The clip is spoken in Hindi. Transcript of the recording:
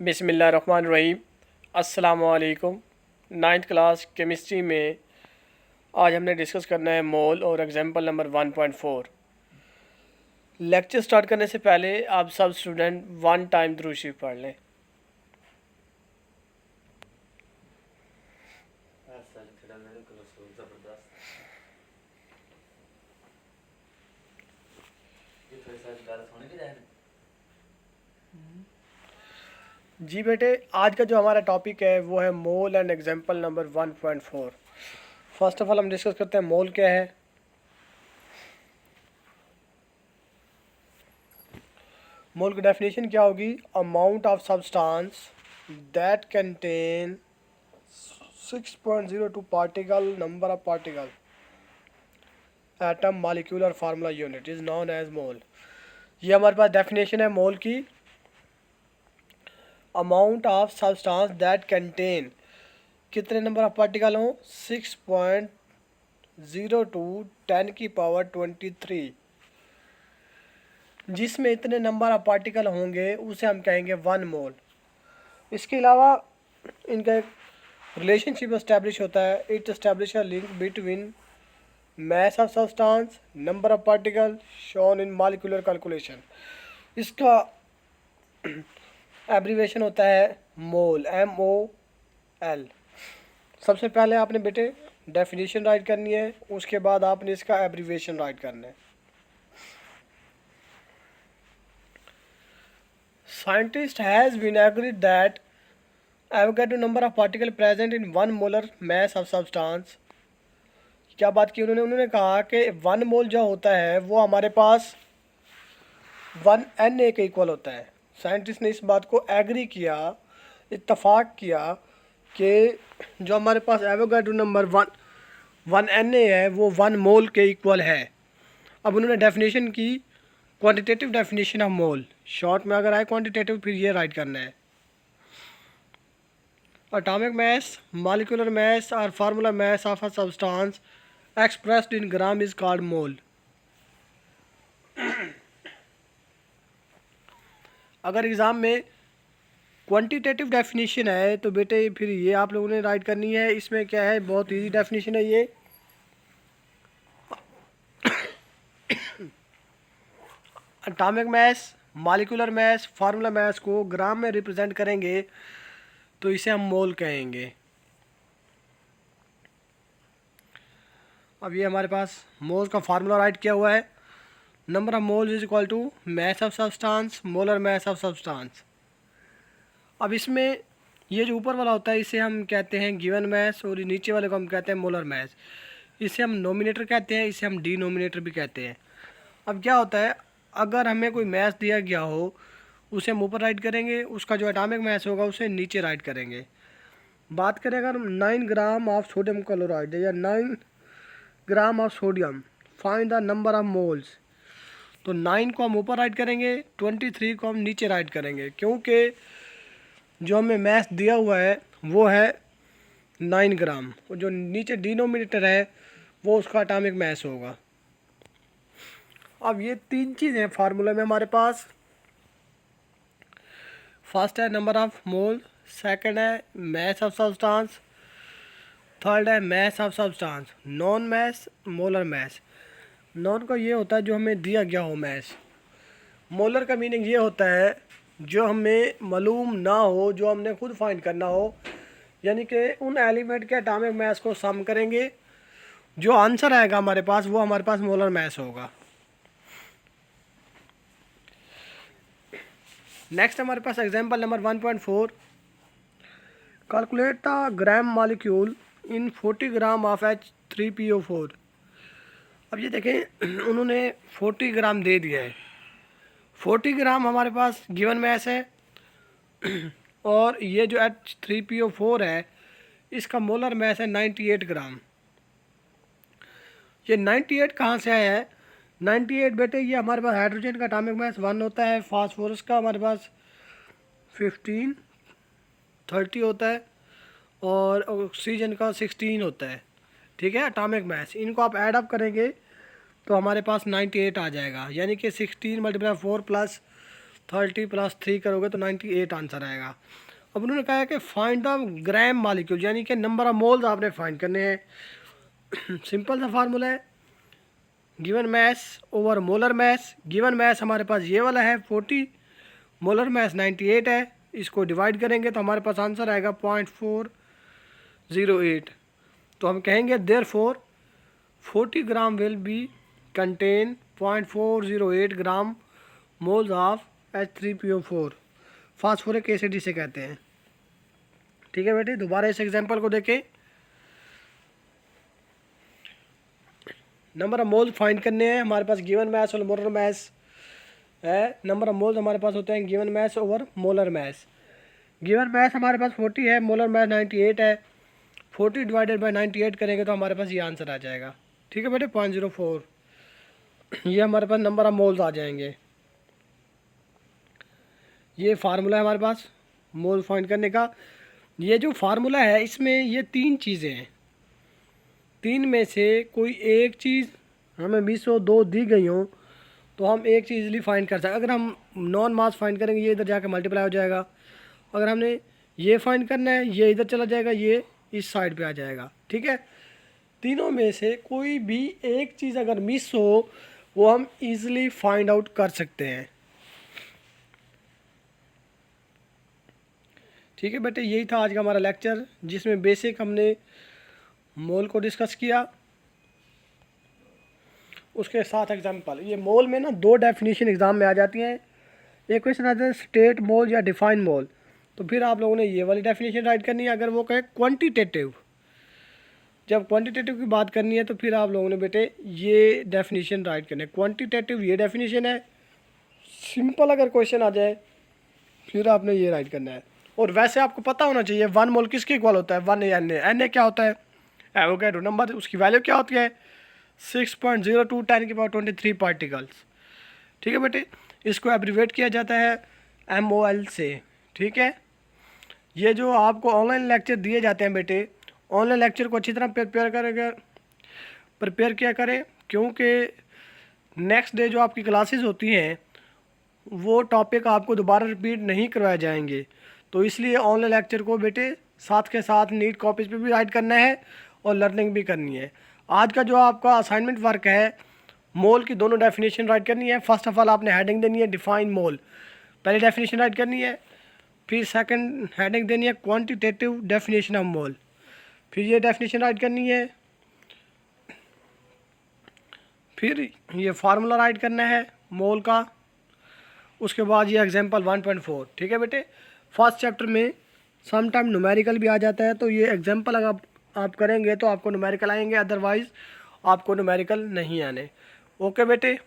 बिस्मिल्लाहिर्रहमानिर्रहीम। अस्सलामुअलैकुम। नाइन्थ क्लास केमिस्ट्री में आज हमने डिस्कस करना है मोल और एग्जांपल नंबर 1.4। लेक्चर स्टार्ट करने से पहले आप सब स्टूडेंट वन टाइम दुरूद शरीफ पढ़ लें। जी बेटे, आज का जो हमारा टॉपिक है वो है mole and example number 1.4। First of all हम डिस्कस करते हैं मोल क्या है। मोल की डेफिनेशन क्या होगी? Amount of substance that contain 6.02 particle number of particle atom molecular formula unit is known as mole. ये हमारे पास डेफिनेशन है मोल की। Amount of substance that contain कितने नंबर ऑफ पार्टिकल हों? 6.02 10 की पावर 23, जिसमें इतने नंबर ऑफ पार्टिकल होंगे उसे हम कहेंगे 1 मोल। इसके अलावा इनका एक रिलेशनशिप एस्टैब्लिश होता है। It establish a link between mass of substance, number of particle shown in molecular calculation। इसका एब्रीवेशन होता है मोल, MOL। सबसे पहले आपने बेटे डेफिनेशन राइट करनी है, उसके बाद आपने इसका एब्रीवेशन राइट करना है। Scientist has been agreed that Avogadro number of particle present in 1 molar mass of substance। क्या बात की उन्होंने कहा कि 1 मोल जो होता है वो हमारे पास 1 Na के इक्वल होता है। साइंटिस्ट ने इस बात को एग्री किया, इत्तफाक किया कि जो हमारे पास एवोगाड्रो नंबर 1 Na है वो 1 मोल के इक्वल है। अब उन्होंने डेफिनेशन की, quantitative definition of mole. Short में अगर आए क्वांटिटेटिव फिर ये राइट करना है। एटॉमिक मास, मॉलिक्यूलर मास और formula mass of a substance expressed in gram is called mole. अगर एग्ज़ाम में क्वांटिटेटिव डेफिनेशन है तो बेटे फिर ये आप लोगों ने राइट करनी है। इसमें क्या है, बहुत इजी डेफिनेशन है ये। एटॉमिक मास, मॉलिक्यूलर मास, फार्मूला मास को ग्राम में रिप्रेजेंट करेंगे तो इसे हम मोल कहेंगे। अब ये हमारे पास मोल का फार्मूला राइट किया हुआ है। Number of moles is equal to mass of substance molar mass of substance. अब इसमें ये जो ऊपर वाला होता है इसे हम कहते हैं गिवन मास और नीचे वाले को हम कहते हैं मोलर मास। इसे हम नोमिनेटर कहते हैं, इसे हम डिनोमिनेटर भी कहते हैं। अब क्या होता है, अगर हमें कोई मास दिया गया हो उसे हम ऊपर राइट करेंगे, उसका जो एटॉमिक मास होगा उसे नीचे राइट करेंगे। बात करें अगर 9 ग्राम ऑफ सोडियम क्लोराइड या 9 gram of sodium, find the number of moles, तो 9 को हम ऊपर राइट करेंगे, 23 को हम नीचे राइट करेंगे, क्योंकि जो हमें मास दिया हुआ है वो है 9 ग्राम और जो नीचे डिनोमिनेटर है वो उसका एटॉमिक मास होगा। अब ये 3 चीज़ें फार्मूला में हमारे पास। फर्स्ट है नंबर ऑफ मोल, सेकंड है मास ऑफ सब्सटेंस, थर्ड है मास of substance. Non mass, molar mass. Non का ये होता है जो हमें दिया गया हो मास। मोलर का मीनिंग ये होता है जो हमें मालूम ना हो, जो हमने खुद फाइंड करना हो, यानी कि उन एलिमेंट के एटॉमिक मास को सम करेंगे, जो आंसर आएगा हमारे पास वो हमारे पास मोलर मास होगा। नेक्स्ट हमारे पास example number 1.4। Calculate the gram molecule in 40 gram of H3PO4। अब ये देखें उन्होंने 40 ग्राम दे दिया है। 40 ग्राम हमारे पास गिवन मास है और ये जो H3PO4 है इसका मोलर मास है 98 ग्राम। ये 98 कहाँ से आया है? 98 बेटे ये हमारे पास हाइड्रोजन का एटॉमिक मास 1 होता है, फास्फोरस का हमारे पास 15 30 होता है और ऑक्सीजन का 16 होता है। ठीक है, एटॉमिक मास इनको आप ऐड अप करेंगे तो हमारे पास 98 आ जाएगा, यानी कि 16 × 4 + 30 + 3 करोगे तो 98 आंसर आएगा। अब उन्होंने कहा है कि फाइंड द ग्राम मालिक्यूल, यानी कि नंबर ऑफ मोल्स आपने फाइंड करने हैं। सिंपल सा फार्मूला है, given mass over molar mass. Given mass हमारे पास ये वाला है 40, मोलर मैस 98 है। इसको डिवाइड करेंगे तो हमारे पास आंसर आएगा 0.408। तो हम कहेंगे therefore 40 gram will be contain 0.408 gram moles of H3PO4, phosphoric acid इसे कहते हैं। ठीक है बेटे, दोबारा इस एग्जांपल को देखें। नंबर ऑफ मोल्स फाइंड करने हैं, हमारे पास गिवन मैस और मोलर मैस है। नंबर ऑफ मोल्स हमारे पास होते हैं given mass over molar mass. Given mass हमारे पास 40 है, मोलर मैस 98 है। 40 डिवाइडेड बाई 98 करेंगे तो हमारे पास ये आंसर आ जाएगा। ठीक है बेटे, 0.04। ये हमारे पास नंबर ऑफ मोल्स आ जाएंगे। ये फार्मूला है हमारे पास मोल फाइंड करने का। ये जो फार्मूला है इसमें ये 3 चीज़ें हैं, 3 में से कोई एक चीज़ हमें 202 दी गई हो तो हम एक चीज़ इजीली फाइंड कर सकते। अगर हम नॉन मास फाइंड करेंगे ये इधर जाके मल्टीप्लाई हो जाएगा। अगर हमने ये फाइंड करना है ये इधर चला जाएगा, ये इस साइड पे आ जाएगा। ठीक है, तीनों में से कोई भी एक चीज़ अगर मिस हो वो हम इजीली फाइंड आउट कर सकते हैं। ठीक है बेटे, यही था आज का हमारा लेक्चर जिसमें बेसिक हमने मोल को डिस्कस किया, उसके साथ एग्जांपल। ये मोल में ना 2 डेफिनेशन एग्ज़ाम में आ जाती हैं। एक क्वेश्चन आता है स्टेट मोल या डिफाइन मोल, तो फिर आप लोगों ने ये वाली डेफिनेशन राइट करनी है। अगर वो कहे क्वांटिटेटिव, जब क्वांटिटेटिव की बात करनी है तो फिर आप लोगों ने बेटे ये डेफिनेशन राइट करनी है। क्वांटिटेटिव ये डेफिनेशन है, सिंपल अगर क्वेश्चन आ जाए फिर आपने ये राइट करना है। और वैसे आपको पता होना चाहिए 1 मोल किसके इक्वल होता है, 1 Na क्या होता है, एवोगैड्रो नंबर, उसकी वैल्यू क्या होती है 6.02 10⁻23 पार्टिकल्स। ठीक है बेटे, इसको एब्रीवेट किया जाता है MOL से। ठीक है, ये जो आपको ऑनलाइन लेक्चर दिए जाते हैं बेटे, ऑनलाइन लेक्चर को अच्छी तरह प्रिपेयर किया करें, क्योंकि नेक्स्ट डे जो आपकी क्लासेस होती हैं वो टॉपिक आपको दोबारा रिपीट नहीं करवाए जाएंगे। तो इसलिए ऑनलाइन लेक्चर को बेटे साथ के साथ नीट कॉपीज पे भी राइट करना है और लर्निंग भी करनी है। आज का जो आपका असाइनमेंट वर्क है, मोल की दोनों डेफिनेशन राइट करनी है। फर्स्ट ऑफ ऑल आपने हेडिंग देनी है डिफाइन मोल, पहली डेफिनेशन राइट करनी है। फिर सेकंड हेडिंग देनी है क्वांटिटेटिव डेफिनेशन ऑफ मोल, फिर ये डेफिनेशन राइट करनी है। फिर ये फार्मूला राइट करना है मोल का, उसके बाद ये एग्जाम्पल 1.4। ठीक है बेटे, फर्स्ट चैप्टर में सम टाइम न्यूमेरिकल भी आ जाता है, तो ये एग्जाम्पल अगर आप करेंगे तो आपको न्यूमेरिकल आएंगे, अदरवाइज़ आपको न्यूमेरिकल नहीं आने। ओके बेटे।